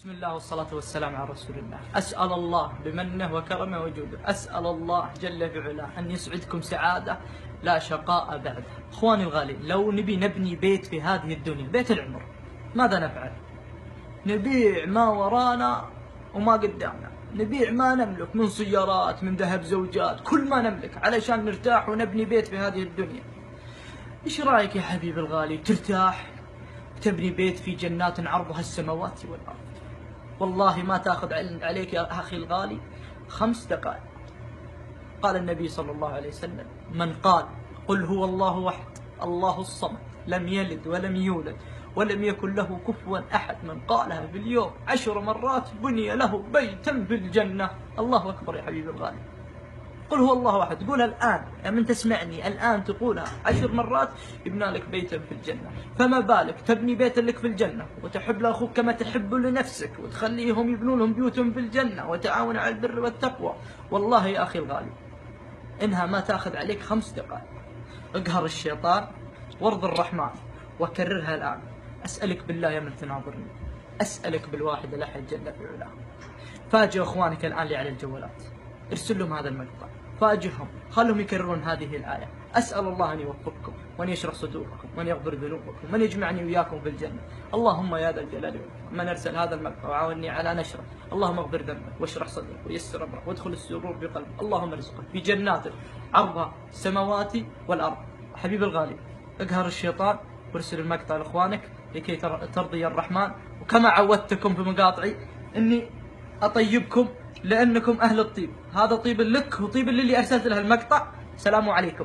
بسم الله والصلاة والسلام على رسول الله. أسأل الله بمنه وكرمه وجوده، أسأل الله جل في علاه أن يسعدكم سعادة لا شقاء بعدها. أخواني الغالين، لو نبي نبني بيت في هذه الدنيا، بيت العمر، ماذا نفعل؟ نبيع ما ورانا وما قدامنا، نبيع ما نملك من سيارات، من ذهب زوجات، كل ما نملك علشان نرتاح ونبني بيت في هذه الدنيا. إيش رأيك يا حبيبي الغالي ترتاح تبني بيت في جنات عرضها السماوات والأرض؟ والله ما تأخذ عليك يا أخي الغالي 5 دقائق. قال النبي صلى الله عليه وسلم: من قال قل هو الله أحد الله الصمد لم يلد ولم يولد ولم يكن له كفوا أحد، من قالها في اليوم 10 مرات بني له بيتا في الجنة. الله أكبر يا حبيبي الغالي. قل هو الله أحد، قولها الآن يا من تسمعني الآن، تقولها 10 مرات يبنى لك بيتا في الجنة. فما بالك تبني بيتا لك في الجنة وتحب لأخوك كما تحب لنفسك، وتخليهم يبنون لهم بيوتهم في الجنة، وتعاون على البر والتقوى. والله يا أخي الغالي إنها ما تأخذ عليك 5 دقائق. اقهر الشيطان وارض الرحمن وكررها الآن. أسألك بالله يا من تناظرني، أسألك بالواحد الأحد جل في علاه، فاجئ أخوانك الآن اللي على الجوالات، ارسل لهم هذا المقطع، فاجئهم، خلهم يكررون هذه الآية. أسأل الله أن يوفقكم وأن يشرح صدوركم وأن يغفر ذنوبكم وأن يجمعني وإياكم في الجنة. اللهم يا ذا الجلال والإكرام، من أرسل هذا المقطع وعاوني على نشره، اللهم اغفر ذنبك واشرح صدرك ويسر أمرك وادخل السرور بقلبك، اللهم ارزقك في جنات عرضها السماوات والأرض. حبيب الغالي، اقهر الشيطان وارسل المقطع لإخوانك لكي ترضي الرحمن. وكما عودتكم في مقاطعي إني أطيبكم لأنكم أهل الطيب، هذا طيب لك وطيب للي أرسلت له المقطع. السلام عليكم.